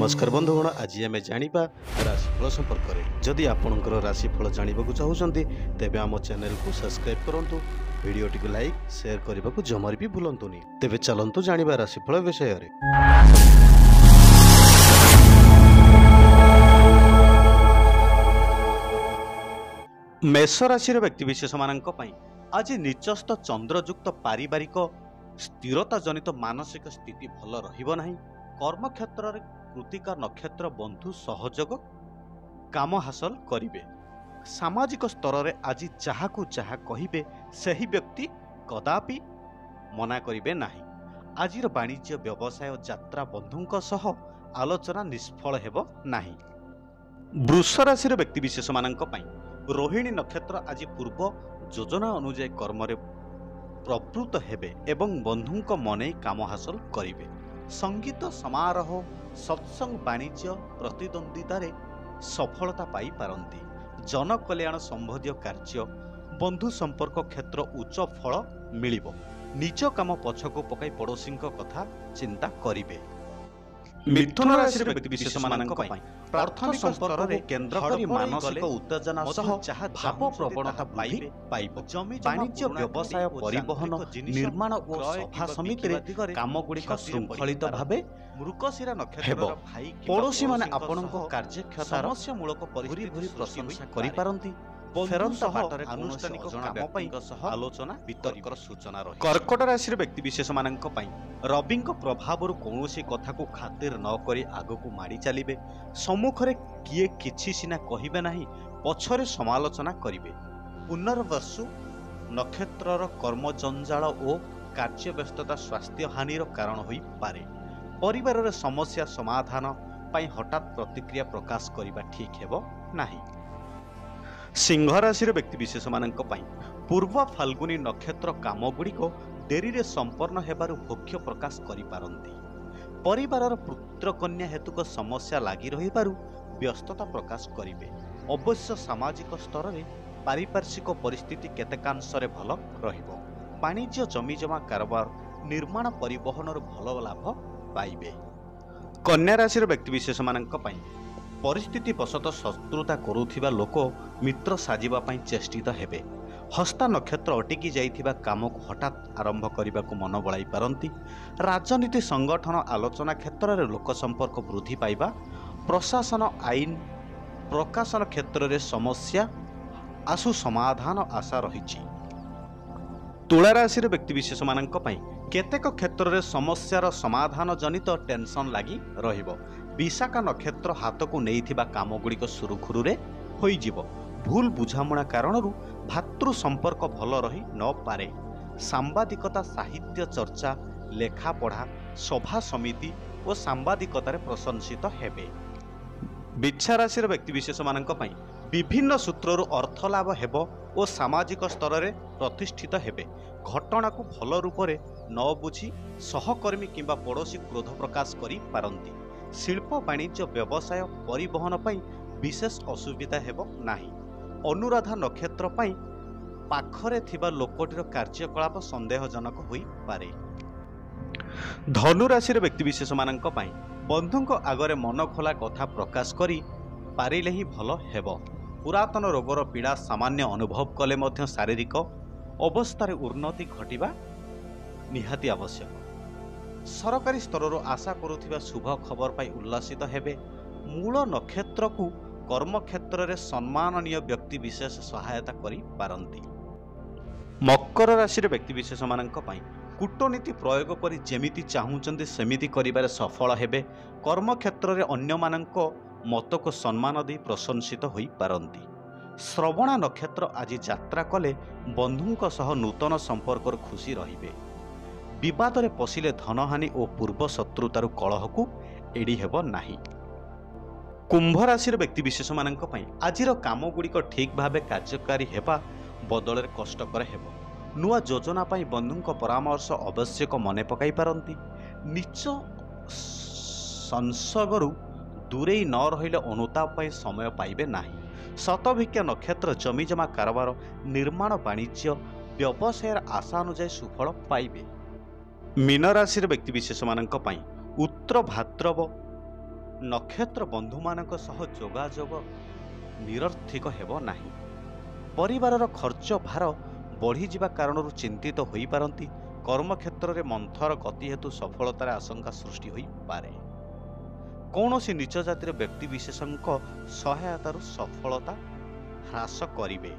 नमस्कार बंधुगण आज आम जाना राशिफल संपर्क में जदि आपंकर राशिफल जानवा चाहते तेज आम चैनल को सब्सक्राइब करूँ वीडियोटी को लाइक शेयर करने को जमार भी भूलुनि तेज चलतु जाना राशिफल विषय में। मेष राशि व्यक्तिशेष मान आज नीचस्थ चंद्रयुक्त पारिवारिक स्थिरता जनित मानसिक स्थिति भल रहिबो नाही। कर्म क्षेत्र में कृतिका नक्षत्र बंधु सहयोग काम हासिल करिवे। सामाजिक स्तर में आज जहाकू जहा कहिबे सही व्यक्ति कदापि मना करिवे नाही। आजिर वाणिज्य व्यवसाय यात्रा बंधुंक सह आलोचना निष्फल हेबो नाही। वृष राशि व्यक्तिशेष मानक पई रोहिणी नक्षत्र आज पूर्व योजना अनुଯାयी कर्म प्रवृत्त हेबे एवं बंधुंक मनै काम हासिल करिवे। संगीत समारोह सत्संग वाणिज्य प्रतिद्वंदिता सफलता पाई पारंती। जन कल्याण संबंधी कार्य बंधु संपर्क क्षेत्र उच्च फल मिलिबो। निज काम पछको पकाई पड़ोसी कथा चिंता करिवे। मिथुन राशि व्यक्तिशेष मानक पई प्रार्थमिक स्तर में केन्द्र करी मानसिक उत्तेजना सह भाव प्रवणता पाइबे। वाणिज्य व्यवसाय परिवहन निर्माण और सभा समिति काम गुड़िक श्रृंखलित भावे मृगशिरा नक्षत्र पड़ोशी माने आपणको कार्यक्षमता समस्यामूलक परिस्थिति प्रशंसा करि पारंती। फेरंता बाटर अनुष्ठानिक काम पई आलोचना वितर्कर सूचना रही। कर्कट राशि व्यक्तिशेष मानक पई रविंक प्रभाव कौनसी कथा को खातिर न करी आगकू माड़ी चलिए। सम्मुखरे किए किछि सिना कहिबे नाही पछरे समालोचना करिवे। पुनर्वसु नक्षत्रर कर्म जंजाल और कार्य व्यस्तता स्वास्थ्य हानिर कारण होई पारे। परिवार रे समस्या समाधान पई हठात प्रतिक्रिया प्रकाश करिबा ठीक हेबो नाही। सिंह राशि व्यक्तिशेष मानक पई पूर्व फाल्गुनी नक्षत्र काम गुड़िक डेरी रे संपन्न हेबारु भोक्ष प्रकाश करि पारंती। परिवारर पुत्र कन्या हेतुक समस्या लागि रहिबारु व्यस्तता प्रकाश करिवे। अवश्य सामाजिक स्तर में पारिपार्श्विक परिस्थिति केतेकांशरे भल रहिबो। वाणिज्य जमीजमा कारोबार निर्माण परिवहन भल लाभ पाइबे। कन्या राशि व्यक्तिशेष मानक पई परिस्थिति वशतः शत्रुता करुथिबा लोक मित्र साजिबा पई चेष्टित हेबे। हस्ता नक्षत्र अटिकी जाइथिबा काम को हठात आरंभ करने को मन बलाई पारंती। राजनीति संगठन आलोचना क्षेत्र में लोक संपर्क वृद्धि पाइबा। प्रशासन आईन प्रकाशन क्षेत्र में समस्या आसु समाधान आशा रही। तुला राशि व्यक्तिशेष मानक पई केतेक क्षेत्र में समस्यार समाधान जनित टेंशन लगी रहिबो। विशाखा नक्षत्र हाथ को नैथिबा काम गुड़िक सुरुखुरुरे होइजिबो। भूल बुझामणा कारणरू भातृ संपर्क भल रही न पारे। सांबादिकता साहित्य चर्चा लेखा पढ़ा सभा समिति और सांबादिकतार प्रशंसित हेबे। बिच्छा राशि व्यक्तिशेष मानक पई विभिन्न सूत्रु अर्थ लाभ हेबो और सामाजिक स्तर में प्रतिष्ठित हेबे। घटना को भल रूप में न बुझी सहकर्मी किंबा पड़ोशी क्रोध प्रकाश करि पारंती। शिल्प वाणिज्य व्यवसाय परिवहन पई विशेष असुविधा हेबो नाही। अनुराधा नक्षत्र पई पाखरे थिबा लोकटीर कार्यकलाप संदेहजनक होई पारे। धनु राशि व्यक्तिशेष मानक पई बंधुंक आगरे मन खोला कथा प्रकाश करी पारिले ही भल हेबो। पुरातन रोगर पीड़ा सामान्य अनुभव कले मध्य शारीरिक अवस्था उन्नति घटिबा निहाती आवश्यक। सरकारी स्तर आशा करुथिबा शुभ खबर पाई उल्लासित हेबे। मूल नक्षत्र को कर्म क्षेत्र में सम्माननीय व्यक्ति विशेष सहायता करि पारंती। मकर राशि व्यक्तिशेष मानक पई कूटनीति प्रयोग करी जेमिति चाहूचंती सेमिति करिबारे सफल हेबे। कर्म क्षेत्र में अन्य मानक मत को सम्मान दे प्रशंसित होई पारंती। श्रवणा नक्षत्र आज यात्रा कले बंधुंक सह नूतन संपर्क खुशी रहिबे। विवाद रे पशिले धनहानि और पूर्व शत्रुतार कलह को एड़ी हेबो नाही। कुंभ राशि व्यक्तिशेष मानक पई आजिर काम गुड़िक ठीक भावे कार्यकारी हेबा बदल कष्टकर हेबो। नुआ योजना पाई बंधुंक परामर्श आवश्यक मने पकाई पारंती। नीच संसर्गरु दूरे न रहिले अनुताप पाई समय पाइबे नाही। शतभिक्या नक्षत्र जमीजमा कारोबार निर्माण वाणिज्य व्यवसाय आशा अनुसार सुफल पाइबे। मीन राशि व्यक्तिशेष मानक पई उत्तर भाद्रव ନକ୍ଷତ୍ର ବନ୍ଧୁମାନଙ୍କ ସହ ଯୋଗାଯୋଗ ନିରର୍ଥିକ ହେବ ନାହିଁ। ପରିବାରର ଖର୍ଚ୍ଚ ଭାର ବଢ଼ିଯିବା କାରଣରୁ ଚିନ୍ତିତ ହୋଇପାରନ୍ତି। କର୍ମକ୍ଷେତ୍ରରେ ମନ୍ଥର ଗତି ହେତୁ ସଫଳତାର ଆଶଙ୍କା ସୃଷ୍ଟି ହୋଇପାରେ। କୌଣସି ନିଚ ଜାତିର ବ୍ୟକ୍ତିବିଶେଷଙ୍କ ସହାୟତାରୁ ସଫଳତା ହ୍ରାସ କରିବେ।